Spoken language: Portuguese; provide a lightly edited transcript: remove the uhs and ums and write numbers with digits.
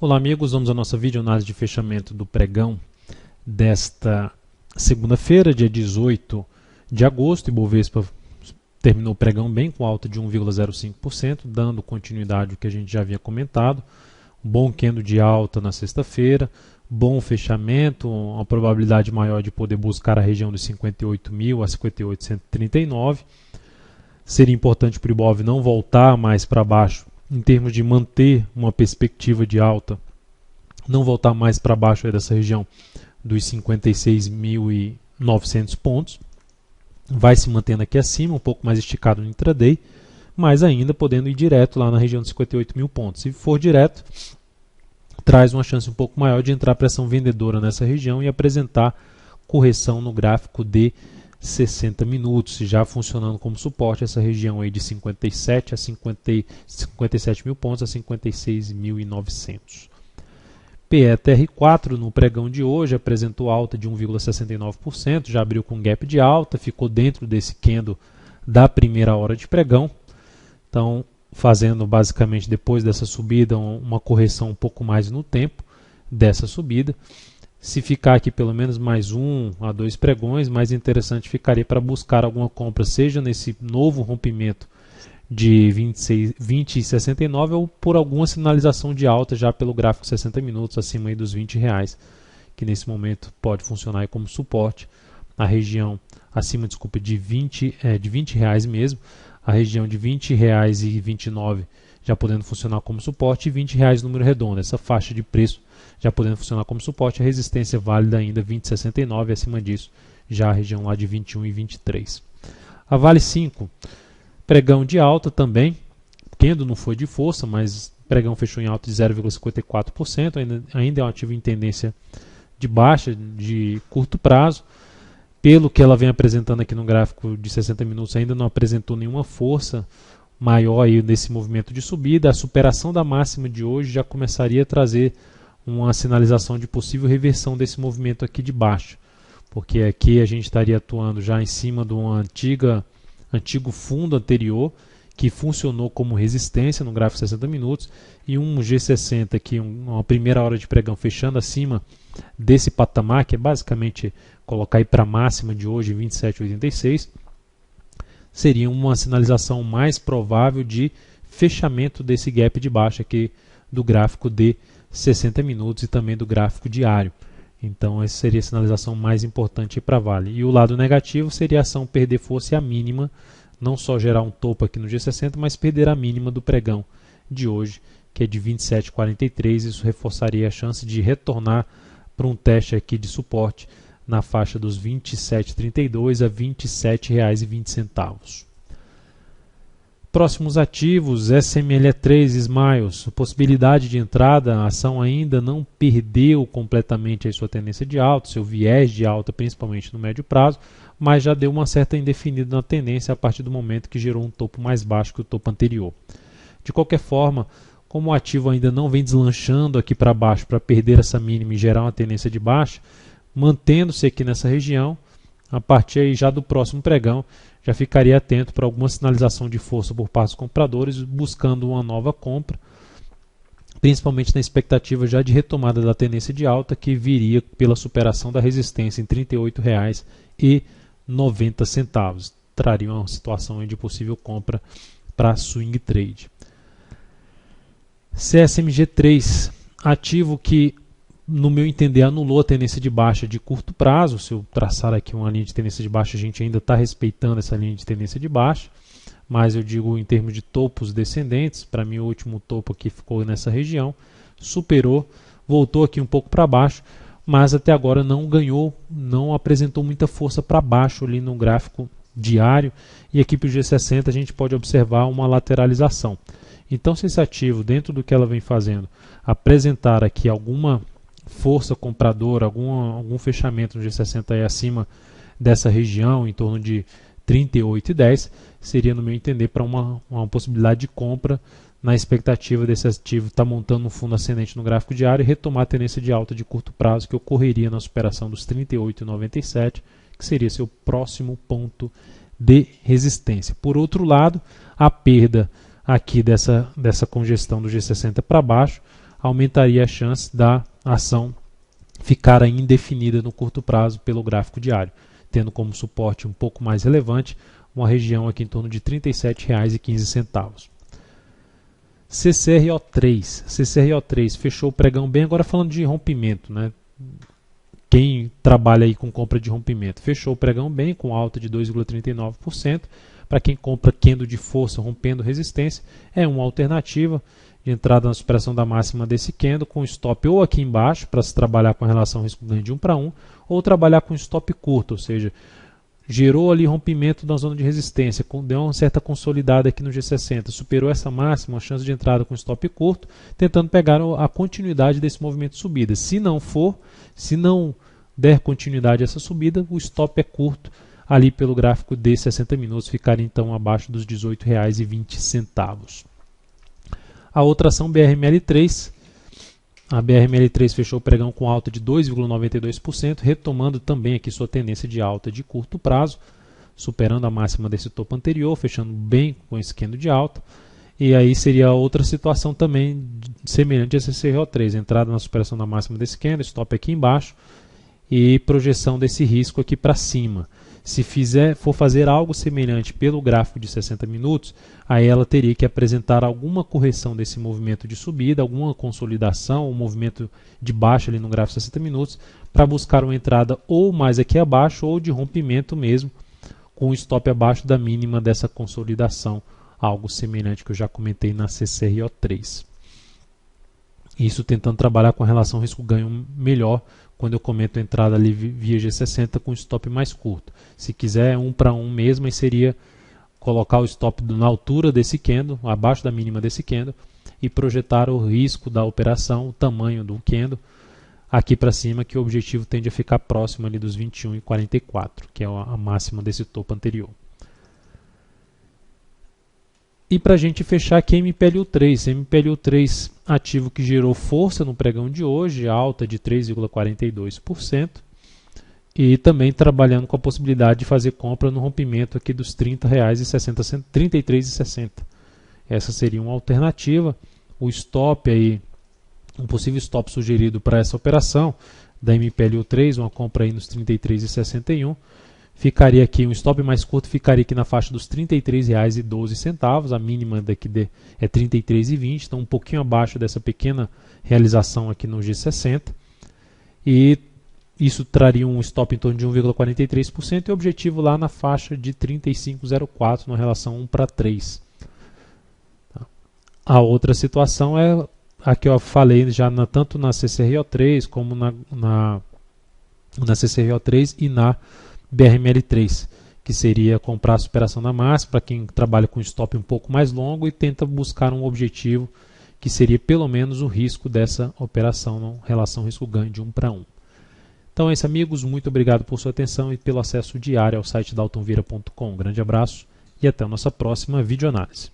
Olá amigos, vamos à nossa videoanálise de fechamento do pregão desta segunda-feira, dia 18 de agosto. Ibovespa terminou o pregão bem, com alta de 1,05%, dando continuidade ao que a gente já havia comentado. Um bom candle de alta na sexta-feira, bom fechamento, uma probabilidade maior de poder buscar a região dos 58.000 a 58.139. Seria importante para o Ibov não voltar mais para baixo, em termos de manter uma perspectiva de alta, não voltar mais para baixo aí dessa região dos 56.900 pontos. Vai se mantendo aqui acima, um pouco mais esticado no intraday, mas ainda podendo ir direto lá na região dos 58.000 pontos. Se for direto, traz uma chance um pouco maior de entrar pressão vendedora nessa região e apresentar correção no gráfico de 60 minutos, já funcionando como suporte essa região aí de 57.000 pontos a 56.900. PETR4 no pregão de hoje apresentou alta de 1,69%, já abriu com gap de alta, ficou dentro desse candle da primeira hora de pregão. Então, fazendo basicamente depois dessa subida uma correção um pouco mais no tempo dessa subida. Se ficar aqui pelo menos mais 1 a 2 pregões, mais interessante ficaria para buscar alguma compra, seja nesse novo rompimento de 20,69 ou por alguma sinalização de alta já pelo gráfico 60 minutos acima aí dos R$20, que nesse momento pode funcionar aí como suporte. A região acima, desculpa, de R$20 mesmo, a região de R$20,29 já podendo funcionar como suporte e R$20 número redondo, essa faixa de preço já podendo funcionar como suporte. A resistência válida ainda 20,69, acima disso já a região lá de 21 e 23. A Vale 5, pregão de alta também, candle não foi de força, mas pregão fechou em alta de 0,54%, ainda é um ativo em tendência de baixa, de curto prazo. Pelo que ela vem apresentando aqui no gráfico de 60 minutos, ainda não apresentou nenhuma força maior aí nesse movimento de subida. A superação da máxima de hoje já começaria a trazer uma sinalização de possível reversão desse movimento aqui de baixo, porque aqui a gente estaria atuando já em cima de um antigo fundo anterior que funcionou como resistência no gráfico 60 minutos e um G60 aqui, uma primeira hora de pregão fechando acima desse patamar, que é basicamente colocar aí para a máxima de hoje 27,86, seria uma sinalização mais provável de fechamento desse gap de baixa aqui do gráfico de 60 minutos e também do gráfico diário. Então essa seria a sinalização mais importante para a Vale. E o lado negativo seria a ação perder força e a mínima, não só gerar um topo aqui no G60, mas perder a mínima do pregão de hoje, que é de 27,43. Isso reforçaria a chance de retornar para um teste aqui de suporte na faixa dos 27,32 a R$27,20. Próximos ativos, SML3 Smiles, possibilidade de entrada, a ação ainda não perdeu completamente a sua tendência de alta, seu viés de alta, principalmente no médio prazo, mas já deu uma certa indefinida na tendência a partir do momento que gerou um topo mais baixo que o topo anterior. De qualquer forma, como o ativo ainda não vem deslanchando aqui para baixo para perder essa mínima e gerar uma tendência de baixa, mantendo-se aqui nessa região, a partir aí já do próximo pregão, já ficaria atento para alguma sinalização de força por parte dos compradores, buscando uma nova compra, principalmente na expectativa já de retomada da tendência de alta, que viria pela superação da resistência em R$ 38,90. Traria uma situação de possível compra para swing trade. CSMG3, ativo que, no meu entender, anulou a tendência de baixa de curto prazo. Se eu traçar aqui uma linha de tendência de baixa, a gente ainda está respeitando essa linha de tendência de baixa, mas eu digo em termos de topos descendentes. Para mim o último topo aqui ficou nessa região, superou, voltou aqui um pouco para baixo, mas até agora não ganhou, não apresentou muita força para baixo ali no gráfico diário, e aqui para o G60 a gente pode observar uma lateralização. Então, se esse ativo, dentro do que ela vem fazendo, apresentar aqui alguma força compradora, algum fechamento no G60 aí acima dessa região, em torno de 38,10, seria, no meu entender, para uma possibilidade de compra, na expectativa desse ativo estar montando um fundo ascendente no gráfico diário e retomar a tendência de alta de curto prazo, que ocorreria na superação dos 38,97, que seria seu próximo ponto de resistência. Por outro lado, a perda aqui dessa congestão do G60 para baixo aumentaria a chance da ação ficar aí indefinida no curto prazo pelo gráfico diário, tendo como suporte um pouco mais relevante uma região aqui em torno de R$ 37,15. CCRO3 fechou o pregão bem, agora falando de rompimento, né? Quem trabalha aí com compra de rompimento, fechou o pregão bem, com alta de 2,39%. Para quem compra candle de força rompendo resistência, é uma alternativa de entrada na superação da máxima desse candle, com stop ou aqui embaixo, para se trabalhar com a relação risco-ganho de 1 para 1, ou trabalhar com stop curto, ou seja, gerou ali rompimento na zona de resistência, deu uma certa consolidada aqui no G60, superou essa máxima, a chance de entrada com stop curto, tentando pegar a continuidade desse movimento de subida. Se não der continuidade a essa subida, o stop é curto, ali pelo gráfico de 60 minutos, ficaria então abaixo dos R$ 18,20. A outra ação BRML3, a BRML3 fechou o pregão com alta de 2,92%, retomando também aqui sua tendência de alta de curto prazo, superando a máxima desse topo anterior, fechando bem com esse candle de alta. E aí seria outra situação também semelhante a CCRO3, entrada na superação da máxima desse candle, stop aqui embaixo e projeção desse risco aqui para cima. Se for fazer algo semelhante pelo gráfico de 60 minutos, aí ela teria que apresentar alguma correção desse movimento de subida, alguma consolidação, um movimento de baixa ali no gráfico de 60 minutos, para buscar uma entrada ou mais aqui abaixo ou de rompimento mesmo, com o stop abaixo da mínima dessa consolidação, algo semelhante que eu já comentei na CCRO3. Isso tentando trabalhar com a relação risco-ganho melhor, quando eu comento a entrada ali via G60 com stop mais curto. Se quiser 1 para 1 mesmo, aí seria colocar o stop na altura desse candle, abaixo da mínima desse candle, e projetar o risco da operação, o tamanho do candle, aqui para cima, que o objetivo tende a ficar próximo ali dos 21,44, que é a máxima desse topo anterior. E para a gente fechar aqui, MPLU3, ativo que gerou força no pregão de hoje, alta de 3,42%, e também trabalhando com a possibilidade de fazer compra no rompimento aqui dos R$ 33,60. Essa seria uma alternativa. O stop aí, um possível stop sugerido para essa operação da MPLU3, uma compra aí nos R$ 33,61. Ficaria aqui, um stop mais curto ficaria aqui na faixa dos R$ 33,12, a mínima daqui é R$ 33,20, então um pouquinho abaixo dessa pequena realização aqui no G60. E isso traria um stop em torno de 1,43% e o objetivo lá na faixa de 35,04 na relação 1 para 3. A outra situação é a que eu falei já tanto na CCRO3 como na CCRO3 e na BRML3, que seria comprar a superação da máxima para quem trabalha com stop um pouco mais longo e tenta buscar um objetivo que seria pelo menos o risco dessa operação na relação risco-ganho de 1 para 1. Então é isso, amigos, muito obrigado por sua atenção e pelo acesso diário ao site daltonvira.com. Um grande abraço e até a nossa próxima videoanálise.